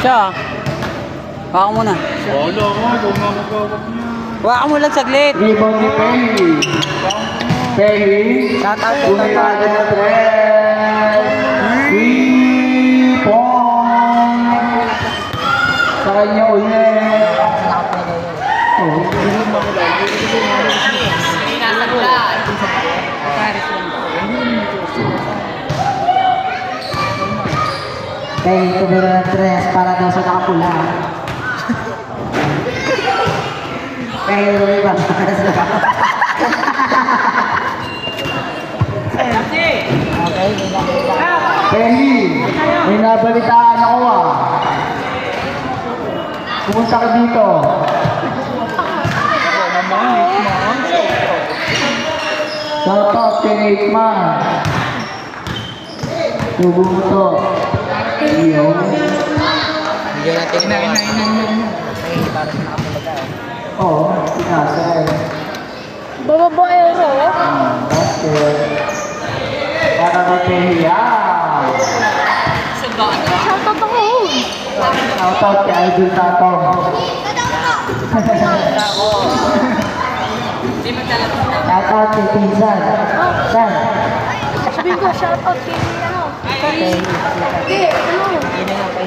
Siya. Baka mo na. Wala nga, kung nga magkawag niya. Baka mo lang saglit. Rebound ni Penny. Penny. Shout out. Bumirado na 3. 3 points. Sa kanya ulit. Penny, tumira ng 3 para daw sa nakapula. Penny, tumira ng 3. Penny, may nabalitaan ako ah. Pumunta ka dito. Shout out kay 8 man. Tubo mo to. Iyo. Bigyan natin yung para sa nakapalaga. Oo, sinasay. Bababaero. Basket. Para kay Pehiyaw. Shoutout ako. Shout out kay Idol Tatong. Shout out kay Pinsan. San? Sabihin ko, shoutout kay ano. Kay ano.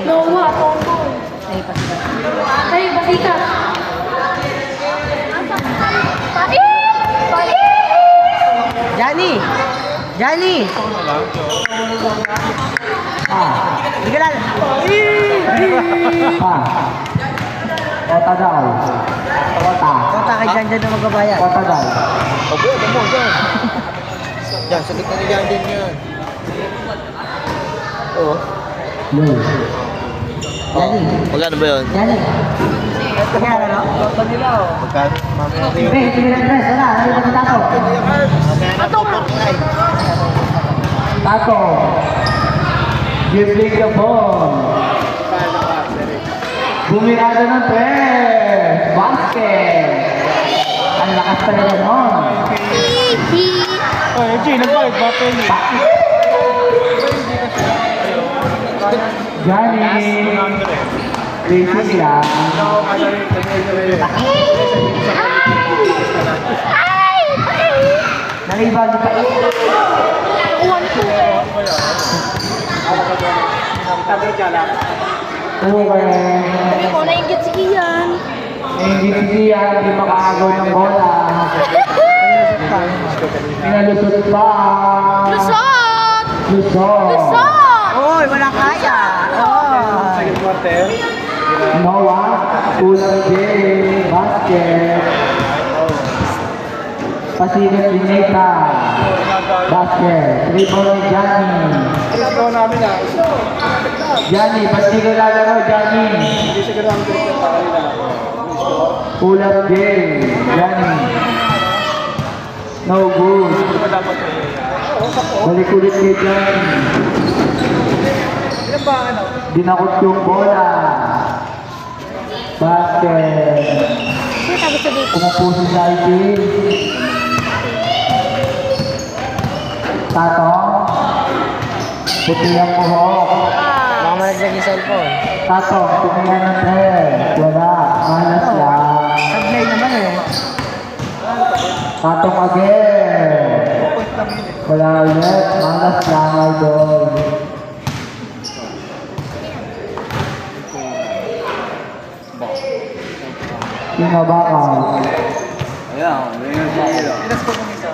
Noah, Tonton. Kay Basika. Pati! Pati! Johnny! Johnny! Hindi ka lang. Kota daw. Kota. Kota kay Jan na magbabayad. Kota daw. Opo, ito mo, dyan. Dyan, sa gitna ni Jan din yan. Oo. No. Johnny! Magkano ba yun? Johnny! Kaya ano? Kota nila o. Magkano? Mamaya rin. Penny, tumira ng 3. Wala, ano yung tato? Ato nga. Tato. Gibling the ball. Bumirado ng 3. Basket. Ang lakas talaga nun. Ay, G, nagbayad ba Penny? Johnny. Racing lang. Nalibag pa. 1-2. Okay. Hindi ko naingit si Ian. Hindi siya hindi makaagaw ng bola. Pinalusot pa. Lusot! Lusot. Lusot! Uy, walang kaya! Oh. Second quarter. Noah. Kulang game. Basket. Pasigat ni Nathan. Basket. 3 ball ni Johnny. Ito namin ah. Johnny, pasigat lalaro Johnny. Hindi siguro ang trip ng tao nila. Kulang game. Johnny. No good. Ito ba dapat Balik ulit kay Johnny. Ilan ba ano? Dinakot yung bola. Basket. Sino tabi sa dito? Umupo si Saidi. Tato. Puti ang buhok. Baka malaglag yung cellphone. Tato, tumingin ng 3. Wala. Malas lang. Sablay naman eh. Tatong again. Wala ulit. Malas lang, idol. Sino ba ka? Ayan, ilas ko kung isa.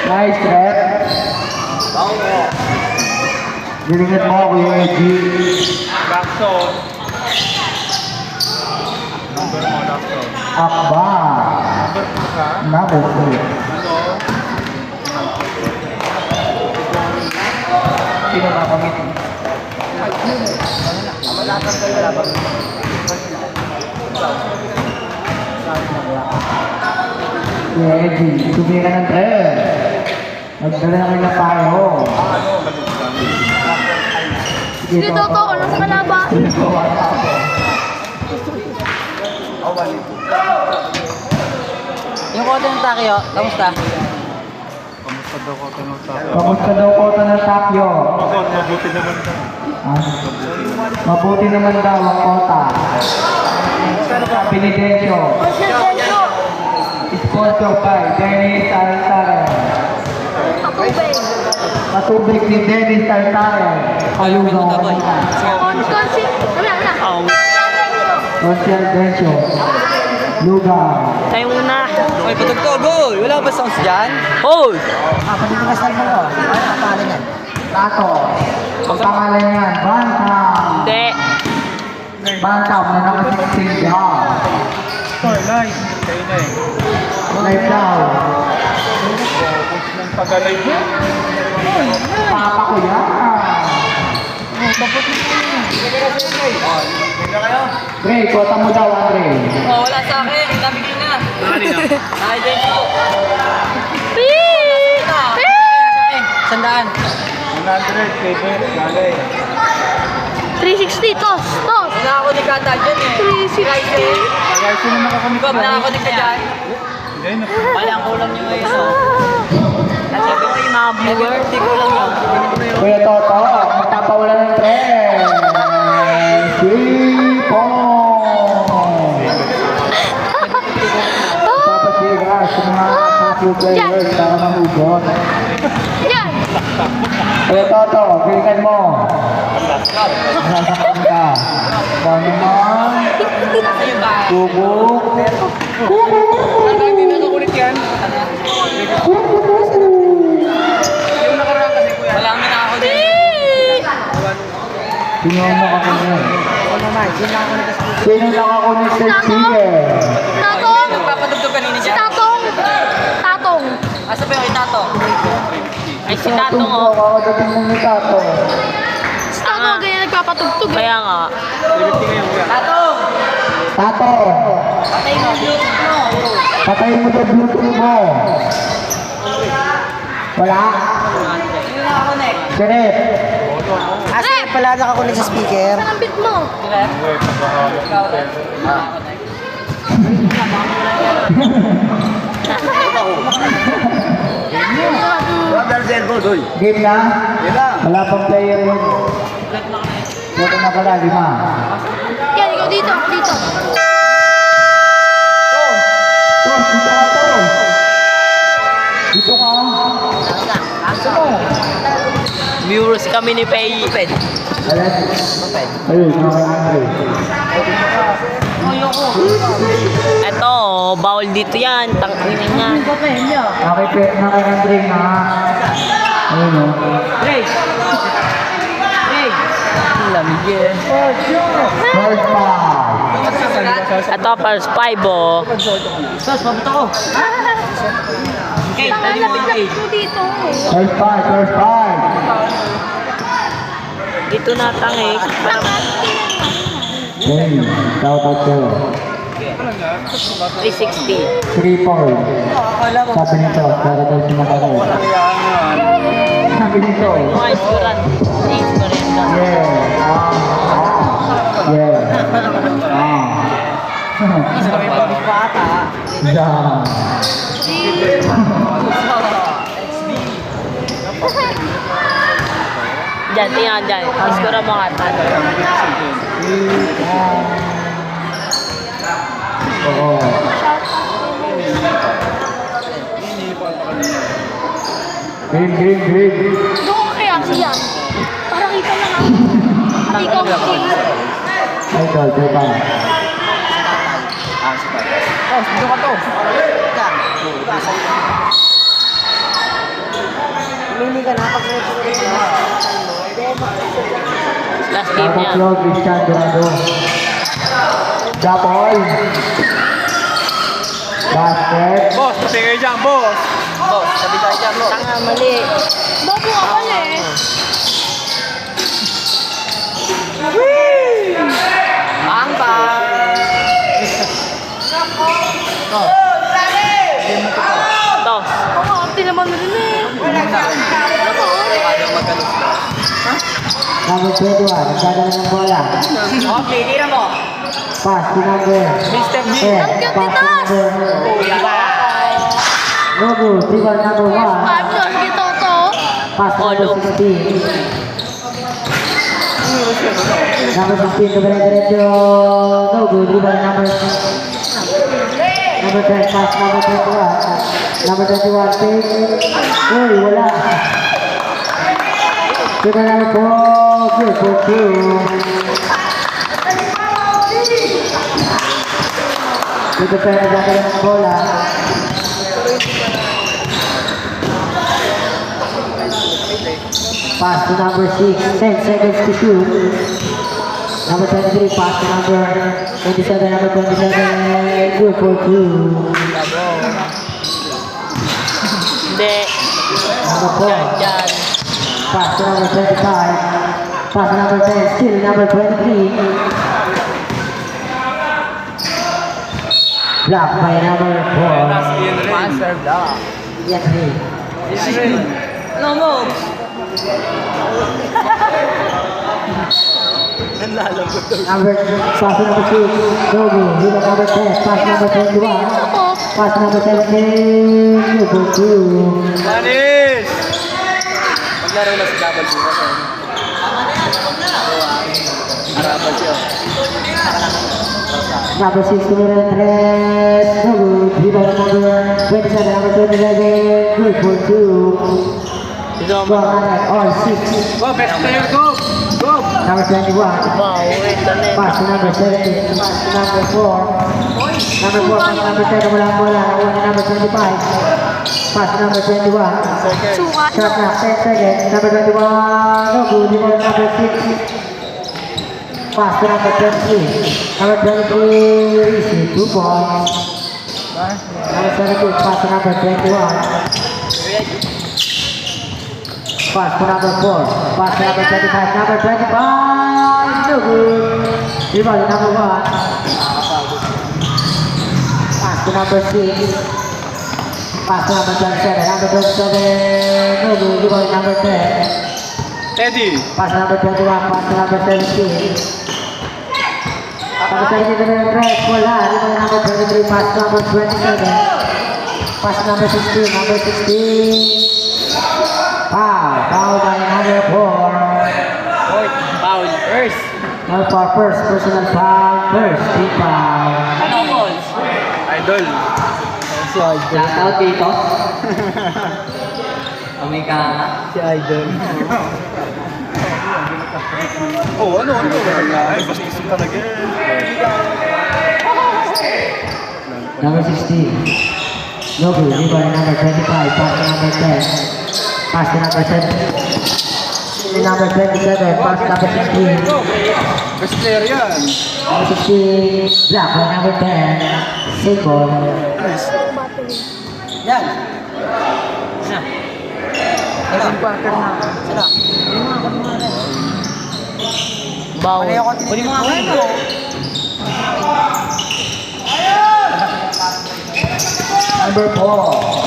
Nice rep. Dilingit mo, Kuya Eji. Backstone. Number mo, backstone. Akba. Number 2 ka. Number 2. Ano? Sino makamit? Kuya Eji, tumira ng 3. Magdala na kayo ng payo. Dito to, ano sa kalaban? Yung kote ng Takyo, kamusta? Kamusta Kamusta daw kota ng Tapio? Ah, mabuti naman daw ang kota. Pinidensyo. Presidensyo. Sponsor by Dennis Altaren. Patubig. Patubig ni Dennis Altaren. Palugaw. Wisconsin. Wala. Social Densyo. Lugaw. Tayo muna. Oy, patugtog, boy. Wala ba sounds dyan? Hoy! Pati mo na cellphone ko. Ano ang pangalan yan? Tato. Ang pangalan niyan, Bantam. Hindi. Bantam na nakasiksing job. Live daw. Papa ko yan. Dre, kota mo daw, Andre. Oh, wala sa akin. Nabigay na. Ay, din po. Sandaan. 360. Tos. Wala ako ni Kata dyan eh. 360. Ikaw na ako ni Kata dyan. Palang ulam niyo ngayon. Kasi ko yung mga viewer, di ko lang yun. Kuya Toto, magpapawala ng trend. Sipong. Papasigas sa mga kapyo players para mahugot. Yan. Kuya Toto, kilikan mo. Nasasaktan ka. Paano naman? Bubuk. Wala kami na ako din. Sino ang nakakunin? Ako naman, sino ako nag-speaker? Sino nakakunin sa speaker? Tatong. Nagpapatugtog kanina Si dyan. Tatong. Tatong. Asa ba yung kay Tato? Ay, si Tatong Tatong ko, oh. kakadating mo ni Tato. Si Tatong ganyan nagpapatugtog. Kaya nga. Tato! Tato! Patay mo, Bluetooth mo. Patayin mo yung Bluetooth mo. Wala? Hindi na ako na eh. Direk. Asa pala nakakunin sa speaker? Saan ang bit mo? Ikaw rin. Ako na eh. Game na? Wala pang player yun. Dito na pala, 5. Yan, ikaw dito. Dito. Tos, dito ka, Tos. Dito ka. Viewers kami ni Pei. Ayan. Ayun, Andre. Eto, bawal dito yan. Tangkinin niya. Nakikandring na. Ayun o. Ray! Ray! Lamig eh. First pass. Ito, first 5 oh. Sos, pabuto ko. Okay, tali mo yung Lapit-lapit mo dito. First pass, first pass. Dito na tangi. Okay, shout out to 360. 3 points. Sabi nito, para daw sumakakay. Sabi nito, Mga iskuran. Iskuran ka. yeah, yeah, yeah. Diyan, tingnan dyan. Iskuran mo nga. Oo. Game. Doon ko kaya siya. Para kita na nga. Ikaw king. Ay, ikaw, diba? Dito ka to. Mimi ka na pag Last game niya. Tatlo, Christian Dorado. Dapoy. Basket. Boss, pati kayo dyan, boss. Boss, sabi tayo dyan, boss. Tanga, mali. Bobo ka pala eh. Ang bang! Tos. Oo, arte naman mo din eh. Number 21, nagdadala ng bola. Okay, tira mo. Pass to number. Mr. B. Pass to number. Logo, Sigal number 1. Five plus dito. Pass to number 16. Number 16 to Diretso. No good. Rebound number 10. Pass number 21. Number 21. Take. Uy, wala. Rebound number 4. Good for 2. Dito tayo nagkakaroon ng bola. Pass to number 6, 10 seconds to shoot. Number 23, pass to number 27, number 27, good for 2. Hindi. Number 4, Yan. pass to number 25, pass to number 10, still number 23. Block by number 4. Master block. Yes, No move. Number, pass to number 6, Nobu, rebound number 10, pass number 21, pass number 17, good for 2. Manis! Maglaro na si Double Bukas. Harapan siya. Number 6, number 3, Nobu, rebound number 27, number 27, good for 2. Go ahead, all 6. Go, best player, go! Go! Number 21, Wow, wait, dali. pass to number 17, pass to number 4. Number 4, pass to number 10, wala ang bola, number 25. Pass to number 21. Sukat. Shot na, 10 seconds. Number 21, Nobu, rebound number 6. Pass to number 23. Number 23, easy, 2 points. Number 17, pass to number 21. Pass to number 4. Pass to number 25. Number 25, no good. Rebound number 1. Pass to number 6. Pass to number 27. Number 27, no good. Rebound number 10. Teddy! Pass to number 21. Pass to number 17. Number 17 to the right, wala. Rebound number 23. Pass to number 27. Pass to number 16. Number 16. Foul by number 4. Foul, first! Number 4, first personal foul. First team foul. Ano balls? Idol! Shout out dito. Omega. Si Idol. Oh, ano? Ay, basta isip talaga. Number 16. No good. Rebound number 25. Pass to number 10. Pass to number 7. Number 27. Pass to number 16. Best player yan! Number 16. Block by number 10. Single. Yan. Isa. Bawo. Kunin mo nga kayo. Number 4.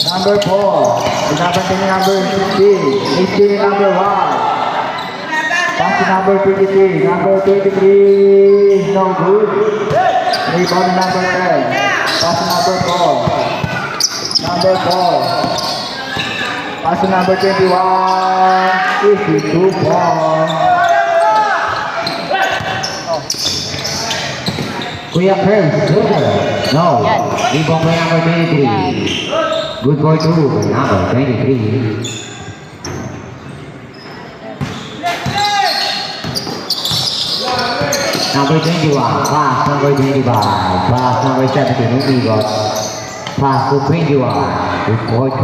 Number 4. Pinapansin ni number 15. 18 number 1. Pass to number 23. Number 23. No good. Rebound number 10. Pass to number 4. Number 4. Pass to number 21. Easy 2 points. Kuya Chris, no. Rebound by number 23. Good for 2, number 23. Number 21, pass number 25, pass number 17, Umigos. Pass to 21, good for 2.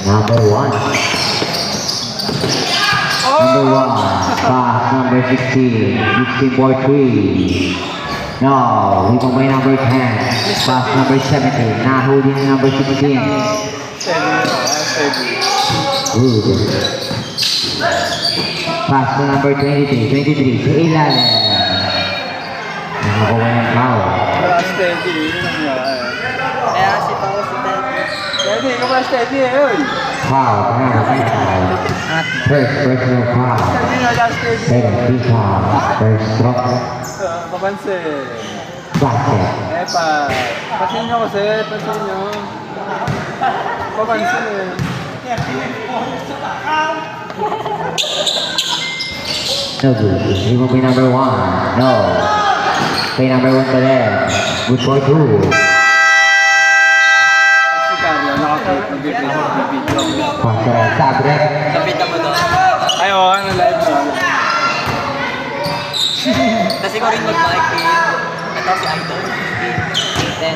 Number 1. Number 1, pass number 16, 16 for 3. No, rebound by number 10, pass number 17, nahuli ni number 16. Good. Pass to number 23, si Ilan. Nakakuha ng foul. Steady, yun lang yan. Kaya si Pao si Teddy. Steady, ikaw ba steady eh, uy? Foul, foul. First personal foul. Steady nga lang, steady. Second free foul. First drop. Papansin. Basket. Pasin nyo kasi, pasin nyo. Papansin eh. No good. Remove pin number 1. No. Pin number 1 pa rin. Good for 2. Si Carlo, nakapag-video ng video. Pastor, sabre. Kapita mo doon. Ay, oo, ano live mo. Kasi ko rin mag-bike eh. Ito si Idol. 10.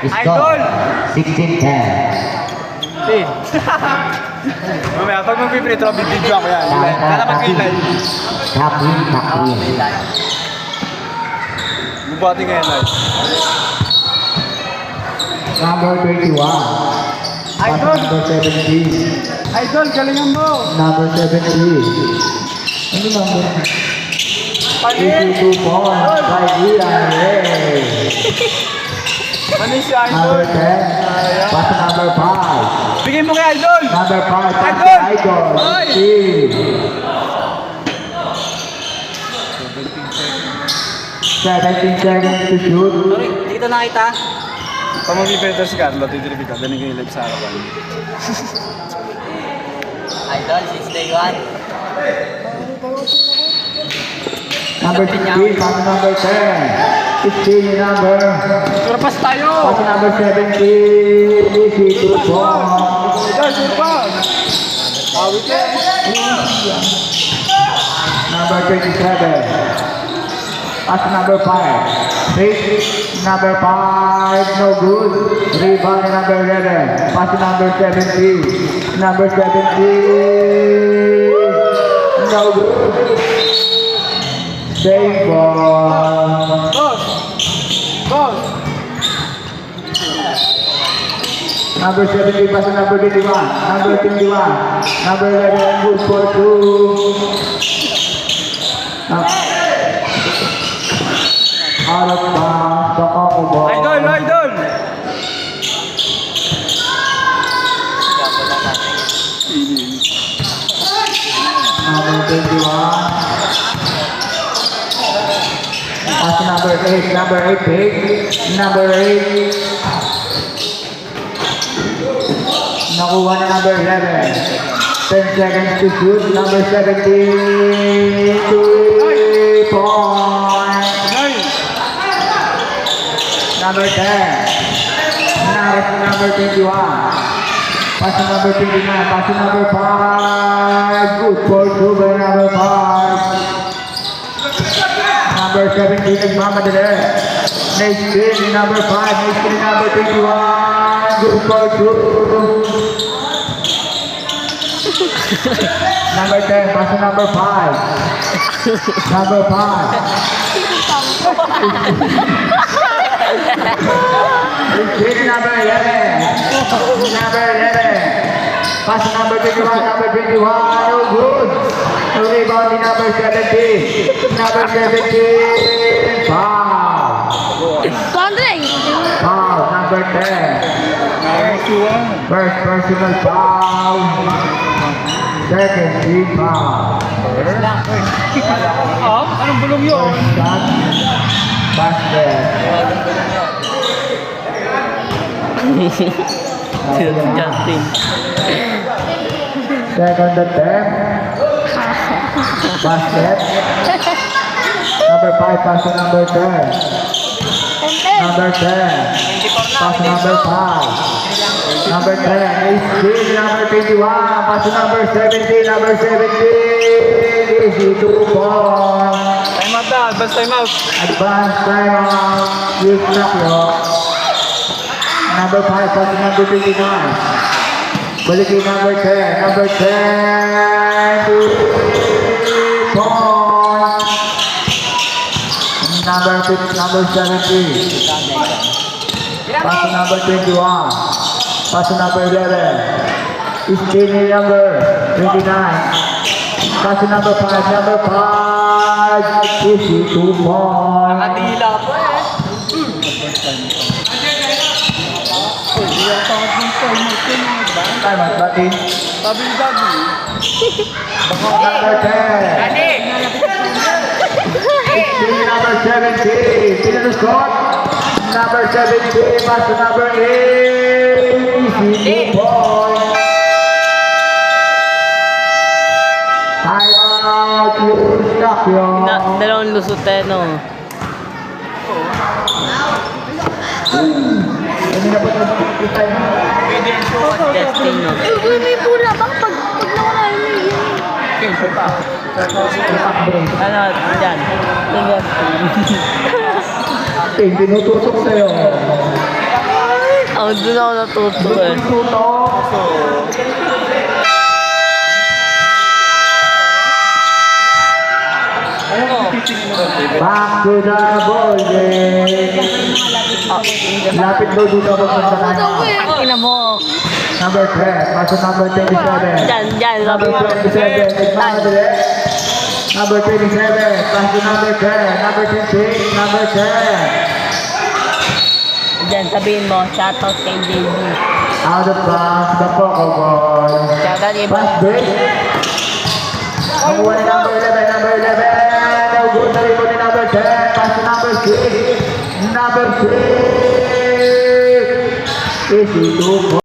Idol! 16-10. Mamaya, pag mag-free throw, video ako yan. Lalapag ko yung live. Top win, top win. Bubati ko yung live. Number 21. Idol! Number 17. Idol, galingan mo! Number 17. Ano number? Panin! 82 points by Ian Ray. Panin si Number Idol! 10. Pass to number 5. Bigay mo kay Idol! Number 5. Pass to Idol! Idol. Oy! Steve. 17 seconds to shoot. Sorry, hindi kita nakita. Pag mag-free si Carlo, titiripid ka. Danig ko yung live sa harapan. Idol, since day 1. Number 16. Pass to number 10. 16 yung number. Surpas tayo! Pass to number 17. Easy 2 points. Idol, surpas! Awit yan! Number 27. Pass to number 5. Hit number 5. No good. Rebound to number 11. Pass to number 17. Number 17. No good. Save ball. Boss! Boss! Number 17 pass to number 21. Number 21. Number 11 good for 2. Out of bounds, the Coco ball. Idol! Idol! Gabo lang natin. Number 21. Pass to number 8. Number 8 pick. Number 8. Nakuha na number 11. 10 seconds to shoot. Number 17. 3 points. Nice! Number 10. Number 21. Pass to number 29. Pass to number 5. Good for 2 by number 5. Number 17 nagmamadali. Next screen number 5. Next screen number 21. Good for 2. Number 10. Pass to number 5. Number 5. Screen number 11. Number 11. Pass to number 21. Number 21. No good. No rebound in number 17. Number 17. Foul. Andre! Foul. Number 10. First personal foul. Second team foul. Anong bulong yun? First shot. Basket. Justin. Second attempt. Basket. Number 5 pass to number 10. Number 10. Pass to number 5. Number 10 is Steve, number 21. Pass to number 17. Number 17 is 2 points. Time out na, advance time out. Advance timeout. Use clock yun. Number 5 pass to number 29. Balikin number 10. Number 10 2 points. Number 6, number 17. Pass to number 21. Pass to number 11. Is Kenny number 29. Pass to number 5. Number 5 is 2 points. Nakadila po eh. Time out, Batin. Sabi ni Daddy. Number 10. Daddy! number 17. Pinanusot. Number 17. Pass to number 8. Easy 2 points. Time out. Yung stock yun. Dalawang lusot tayo, no? Hindi na po ito time out. Testing, no? Uy, may pula ba? Pag nawala yun, may yun. Ano, dyan. Tingnan. Tinutusok sa'yo. Doon ako natuto eh. Back to the ball game. Lapit daw dito ako sa Ako daw kanya. eh. Ang ina mo. Number 10, pass to number 27. Dyan, sabi Number mo. 27, Madre. Number 27, pass to number 10. Number 15, number 10. Dyan, sabihin mo, shoutout kay JB. Out of bounds, the Poco ball. Shoutout kay Pass break. Nakuha ni number 11, number 11. No good na rin po ni number 10. Pass to number 6. Number 6. Easy 2 points.